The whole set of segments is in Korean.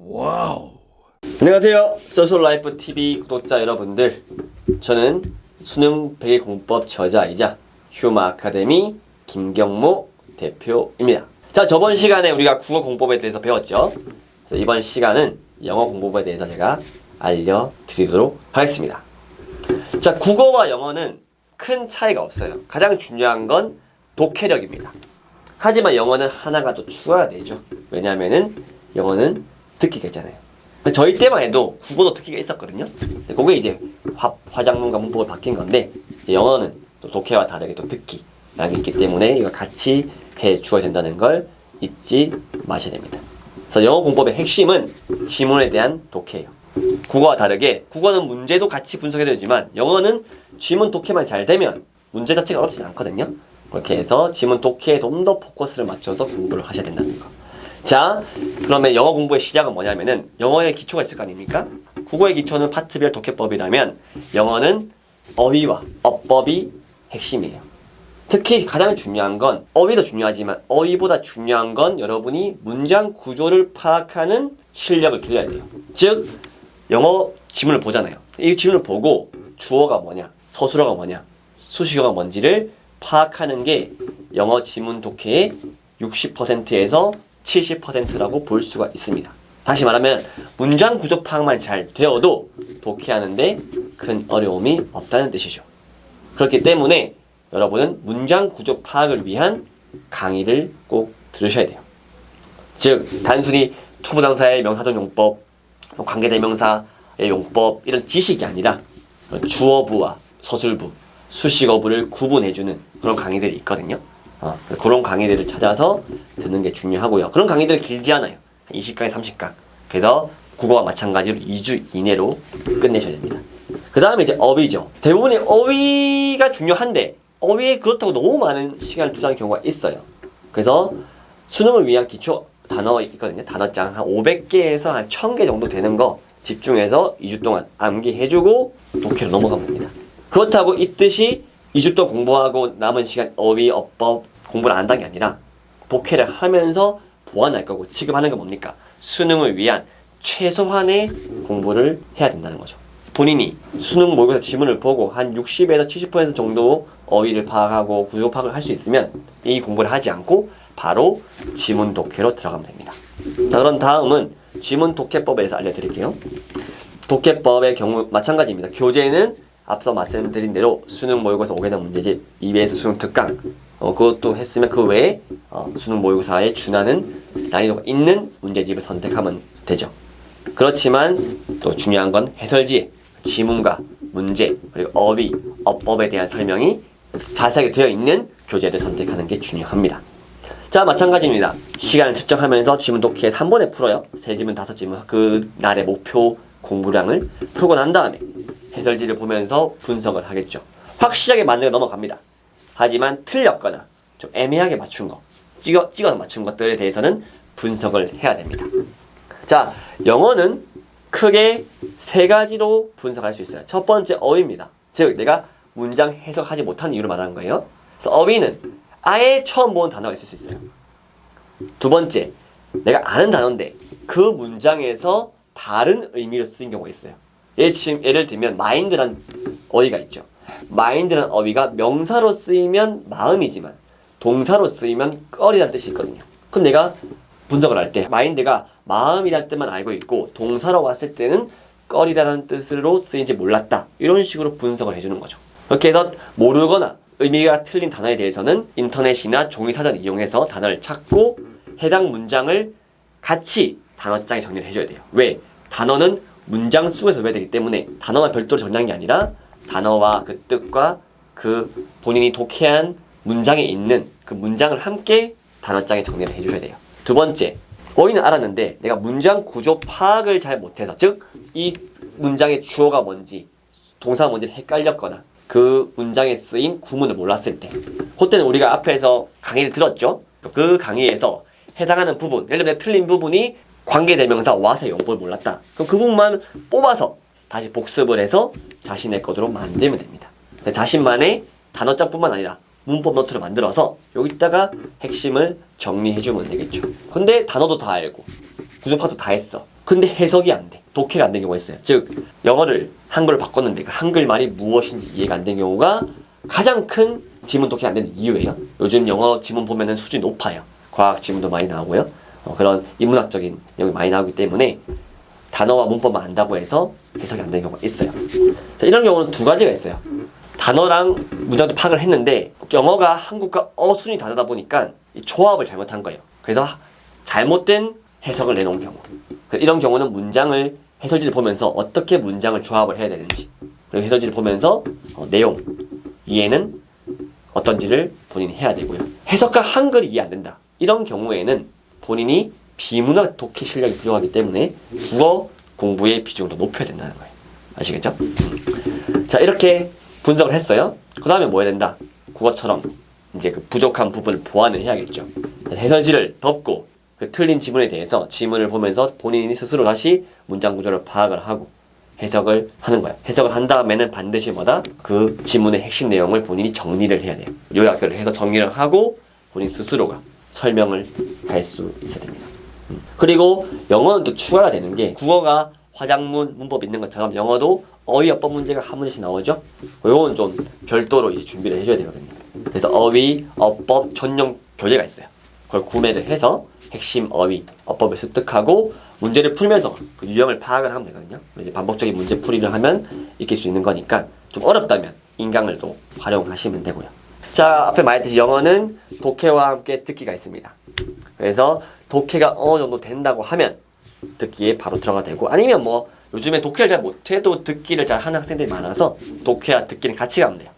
와우. 안녕하세요. 소셜라이프TV 구독자 여러분들. 저는 수능 100일 공법 저자이자 휴마 아카데미 김경모 대표입니다. 자, 저번 시간에 우리가 국어 공법에 대해서 배웠죠. 그래서 이번 시간은 영어 공법에 대해서 제가 알려드리도록 하겠습니다. 자, 국어와 영어는 큰 차이가 없어요. 가장 중요한 건 독해력입니다. 하지만 영어는 하나가 더 추가가 되죠. 왜냐하면은 영어는 듣기가 있잖아요. 저희 때만 해도 국어도 듣기가 있었거든요. 그게 이제 화작문과 문법을 바뀐 건데, 영어는 또 독해와 다르게 또 듣기라는 게 있기 때문에 이걸 같이 해 주어야 된다는 걸 잊지 마셔야 됩니다. 그래서 영어 공법의 핵심은 지문에 대한 독해예요. 국어와 다르게 국어는 문제도 같이 분석해야 되지만 영어는 지문 독해만 잘 되면 문제 자체가 어렵진 않거든요. 그렇게 해서 지문 독해에 좀 더 포커스를 맞춰서 공부를 하셔야 된다는 거. 자, 그러면 영어 공부의 시작은 뭐냐면은 영어의 기초가 있을 거 아닙니까? 국어의 기초는 파트별 독해법이라면 영어는 어휘와 어법이 핵심이에요. 특히 가장 중요한 건 어휘도 중요하지만 어휘보다 중요한 건 여러분이 문장 구조를 파악하는 실력을 길러야 돼요. 즉 영어 지문을 보잖아요. 이 지문을 보고 주어가 뭐냐, 서술어가 뭐냐, 수식어가 뭔지를 파악하는 게 영어 지문 독해의 60%에서 70%라고 볼 수가 있습니다. 다시 말하면 문장 구조 파악만 잘 되어도 독해하는데 큰 어려움이 없다는 뜻이죠. 그렇기 때문에 여러분은 문장 구조 파악을 위한 강의를 꼭 들으셔야 돼요. 즉 단순히 투부정사의 명사적 용법, 관계대명사의 용법 이런 지식이 아니라 주어부와 서술부, 수식어부를 구분해주는 그런 강의들이 있거든요. 그런 강의들을 찾아서 듣는 게 중요하고요. 그런 강의들은 길지 않아요. 20강에 30강. 그래서 국어와 마찬가지로 2주 이내로 끝내셔야 됩니다. 그 다음에 이제 어휘죠. 대부분의 어휘가 중요한데 어휘에 그렇다고 너무 많은 시간을 투자하는 경우가 있어요. 그래서 수능을 위한 기초 단어 있거든요. 단어장 한 500개에서 한 1000개 정도 되는 거 집중해서 2주 동안 암기해주고 독해로 넘어가면 됩니다. 그렇다고 이 뜻이 2주 동안 공부하고 남은 시간 어휘, 어법 공부를 안 한다는 게 아니라 독해를 하면서 보완할 거고 지금 하는 건 뭡니까? 수능을 위한 최소한의 공부를 해야 된다는 거죠. 본인이 수능 모의고사 지문을 보고 한 60에서 70% 정도 어휘를 파악하고 구조 파악을 할 수 있으면 이 공부를 하지 않고 바로 지문 독해로 들어가면 됩니다. 자, 그럼 다음은 지문 독해법에 대해서 알려드릴게요. 독해법의 경우 마찬가지입니다. 교재는 앞서 말씀드린 대로 수능 모의고사 5개년 문제집, EBS 수능 특강 그것도 했으면 그 외에 수능 모의고사에 준하는 난이도가 있는 문제집을 선택하면 되죠. 그렇지만 또 중요한 건 해설지에 지문과 문제 그리고 어휘, 어법에 대한 설명이 자세하게 되어 있는 교재를 선택하는 게 중요합니다. 자, 마찬가지입니다. 시간을 측정하면서 지문 독해 한 번에 풀어요. 3지문, 5지문 그 날의 목표 공부량을 풀고 난 다음에 해설지를 보면서 분석을 하겠죠. 확실하게 맞는 거 넘어갑니다. 하지만 틀렸거나 좀 애매하게 맞춘 거, 찍어서 맞춘 것들에 대해서는 분석을 해야 됩니다. 자, 영어는 크게 3가지로 분석할 수 있어요. 첫 번째 어휘입니다. 즉 내가 문장 해석하지 못하는 이유를 말하는 거예요. 그래서 어휘는 아예 처음 보는 단어가 있을 수 있어요. 두 번째, 내가 아는 단어인데 그 문장에서 다른 의미로 쓰인 경우가 있어요. 예를 들면 마인드란 어휘가 있죠. 마인드란 어휘가 명사로 쓰이면 마음이지만 동사로 쓰이면 꺼리란 뜻이 있거든요. 그럼 내가 분석을 할 때 마인드가 마음이란 뜻만 알고 있고 동사로 왔을 때는 꺼리라는 뜻으로 쓰인지 몰랐다. 이런 식으로 분석을 해주는 거죠. 그렇게 해서 모르거나 의미가 틀린 단어에 대해서는 인터넷이나 종이사전을 이용해서 단어를 찾고 해당 문장을 같이 단어장에 정리를 해줘야 돼요. 왜? 단어는 문장 속에서 외워야 되기 때문에 단어만 별도로 정리하는 게 아니라 단어와 그 뜻과 그 본인이 독해한 문장에 있는 그 문장을 함께 단어장에 정리를 해주셔야 돼요. 두 번째, 어휘는 알았는데 내가 문장 구조 파악을 잘 못해서 즉 이 문장의 주어가 뭔지 동사가 뭔지를 헷갈렸거나 그 문장에 쓰인 구문을 몰랐을 때 그때는 우리가 앞에서 강의를 들었죠. 그 강의에서 해당하는 부분, 예를 들면 틀린 부분이 관계대명사 와서 용법을 몰랐다. 그럼 그 부분만 뽑아서 다시 복습을 해서 자신의 것으로 만들면 됩니다. 자신만의 단어장뿐만 아니라 문법 노트를 만들어서 여기다가 핵심을 정리해주면 되겠죠. 근데 단어도 다 알고 구조파도 다 했어. 근데 해석이 안 돼. 독해가 안 된 경우가 있어요. 즉 영어를 한글로 바꿨는데 그 한글말이 무엇인지 이해가 안 된 경우가 가장 큰 지문 독해가 안 되는 이유예요. 요즘 영어 지문 보면은 수준이 높아요. 과학 지문도 많이 나오고요. 그런 인문학적인 내용이 많이 나오기 때문에 단어와 문법만 안다고 해서 해석이 안 되는 경우가 있어요. 자, 이런 경우는 두 가지가 있어요. 단어랑 문장도 파악을 했는데 영어가 한국과 수준이 다르다 보니까 이 조합을 잘못한 거예요. 그래서 잘못된 해석을 내놓은 경우. 이런 경우는 문장을 해설지를 보면서 어떻게 문장을 조합을 해야 되는지, 그리고 해설지를 보면서 내용 이해는 어떤지를 본인이 해야 되고요. 해석과 한글이 이해 안 된다. 이런 경우에는 본인이 비문학 독해 실력이 부족하기 때문에 국어 공부의 비중을 더 높여야 된다는 거예요. 아시겠죠? 자, 이렇게 분석을 했어요. 그 다음에 뭐 해야 된다? 국어처럼 이제 그 부족한 부분을 보완을 해야겠죠. 해설지를 덮고 그 틀린 지문에 대해서 지문을 보면서 본인이 스스로 다시 문장 구조를 파악을 하고 해석을 하는 거야. 해석을 한 다음에는 반드시 뭐다? 그 지문의 핵심 내용을 본인이 정리를 해야 돼요. 요약을 해서 정리를 하고 본인 스스로가 설명을 할 수 있어야 됩니다. 그리고 영어는 또 추가가 되는 게 국어가 화장문, 문법 있는 것처럼 영어도 어휘, 어법 문제가 한 문제씩 나오죠? 요건 좀 별도로 이제 준비를 해줘야 되거든요. 그래서 어휘, 어법 전용 교재가 있어요. 그걸 구매를 해서 핵심 어휘, 어법을 습득하고 문제를 풀면서 그 유형을 파악을 하면 되거든요. 이제 반복적인 문제 풀이를 하면 익힐 수 있는 거니까 좀 어렵다면 인강을 또 활용하시면 되고요. 자, 앞에 말했듯이 영어는 독해와 함께 듣기가 있습니다. 그래서 독해가 어느 정도 된다고 하면 듣기에 바로 들어가 되고, 아니면 뭐 요즘에 독해를 잘 못해도 듣기를 잘 하는 학생들이 많아서 독해와 듣기는 같이 가면 돼요.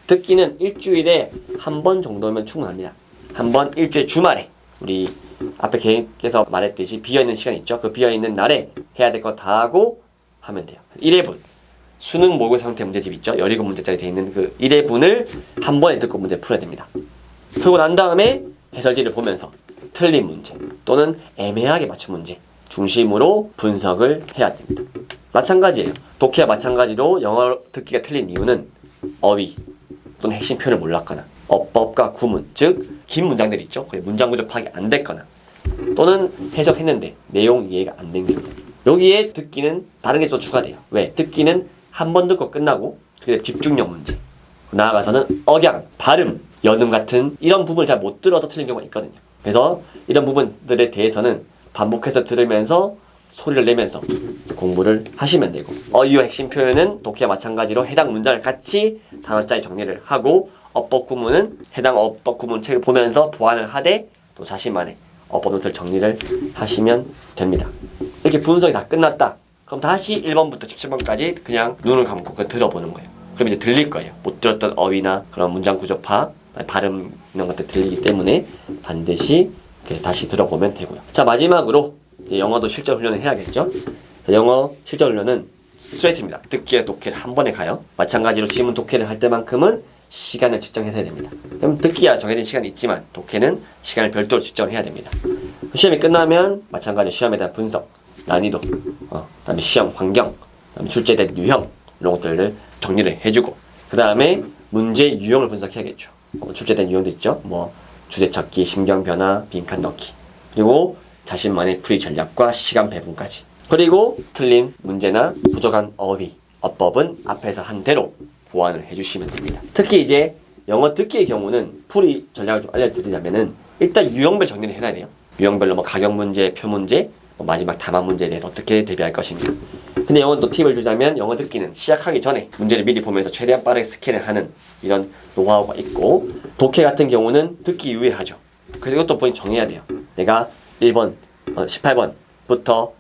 듣기는 일주일에 한 번 정도면 충분합니다. 한 번 일주일 주말에 우리 앞에 계획에서 말했듯이 비어있는 시간 있죠? 그 비어있는 날에 해야 될 거 다 하고 하면 돼요. 1회분 수능 모의고사 형태 문제집 있죠? 17문제짜리 되어 있는 그 1회분을 한 번에 듣고 문제 풀어야 됩니다. 풀고 난 다음에 해설지를 보면서 틀린 문제 또는 애매하게 맞춘 문제 중심으로 분석을 해야 됩니다. 마찬가지예요. 독해와 마찬가지로 영어 듣기가 틀린 이유는 어휘 또는 핵심 표현을 몰랐거나 어법과 구문, 즉 긴 문장들이 있죠. 거의 문장 구조 파악이 안 됐거나 또는 해석했는데 내용 이해가 안 된 경우. 여기에 듣기는 다른 게 또 추가돼요. 왜? 듣기는 한 번 듣고 끝나고 그게 집중력 문제. 나아가서는 억양, 발음, 연음 같은 이런 부분을 잘 못 들어서 틀린 경우가 있거든요. 그래서 이런 부분들에 대해서는 반복해서 들으면서 소리를 내면서 공부를 하시면 되고, 어휘와 핵심 표현은 독해와 마찬가지로 해당 문장을 같이 단어짜리 정리를 하고, 어법 구문은 해당 어법 구문 책을 보면서 보완을 하되 또 자신만의 어법 노트를 정리를 하시면 됩니다. 이렇게 분석이 다 끝났다. 그럼 다시 1번부터 17번까지 그냥 눈을 감고 그걸 들어보는 거예요. 그럼 이제 들릴 거예요. 못 들었던 어휘나 그런 문장 구조 파악, 발음 이런 것들 들리기 때문에 반드시 다시 들어보면 되고요. 자, 마지막으로 이제 영어도 실전 훈련을 해야겠죠. 자, 영어 실전 훈련은 스트레이트입니다. 듣기와 독해를 한 번에 가요. 마찬가지로 지문 독해를 할 때만큼은 시간을 측정해서 해야 됩니다. 그럼 듣기야 정해진 시간이 있지만 독해는 시간을 별도로 측정을 해야 됩니다. 시험이 끝나면 마찬가지로 시험에 대한 분석, 난이도, 그다음에 시험 환경, 그다음에 출제된 유형 이런 것들을 정리를 해주고, 그 다음에 문제 유형을 분석해야겠죠. 출제된 유형도 있죠. 뭐 주제 찾기, 심경 변화, 빈칸 넣기, 그리고 자신만의 풀이 전략과 시간 배분까지. 그리고 틀린 문제나 부족한 어휘, 어법은 앞에서 한 대로 보완을 해주시면 됩니다. 특히 이제 영어 듣기의 경우는 풀이 전략을 좀 알려드리자면은 일단 유형별 정리를 해놔야 돼요. 유형별로 뭐 가격 문제, 표 문제, 마지막 답안 문제에 대해서 어떻게 대비할 것인가. 근데 영어는 또 팁을 주자면 영어 듣기는 시작하기 전에 문제를 미리 보면서 최대한 빠르게 스캔을 하는 이런 노하우가 있고, 독해 같은 경우는 듣기 이후에 하죠. 그래서 이것도 본인이 정해야 돼요. 내가 1번, 18번부터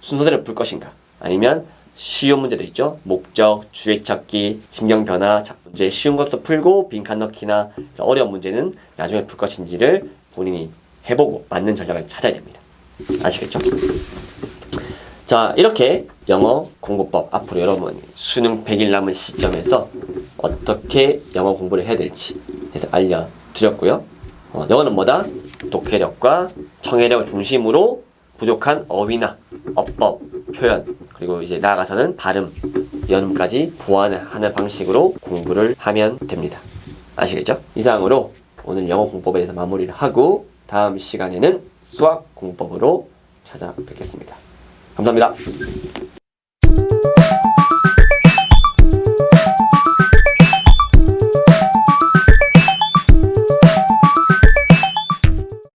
순서대로 풀 것인가, 아니면 쉬운 문제도 있죠. 목적, 주제 찾기, 심경 변화 문제 쉬운 것도 풀고 빈칸 넣기나 어려운 문제는 나중에 풀 것인지를 본인이 해보고 맞는 전략을 찾아야 됩니다. 아시겠죠? 자, 이렇게 영어 공부법 앞으로 여러분 수능 100일 남은 시점에서 어떻게 영어 공부를 해야 될지 해서 알려드렸고요. 영어는 뭐다? 독해력과 청해력을 중심으로 부족한 어휘나 어법, 표현, 그리고 이제 나아가서는 발음, 연음까지 보완을 하는 방식으로 공부를 하면 됩니다. 아시겠죠? 이상으로 오늘 영어 공부법에 대해서 마무리를 하고 다음 시간에는 수학 공부법으로 찾아뵙겠습니다. 감사합니다.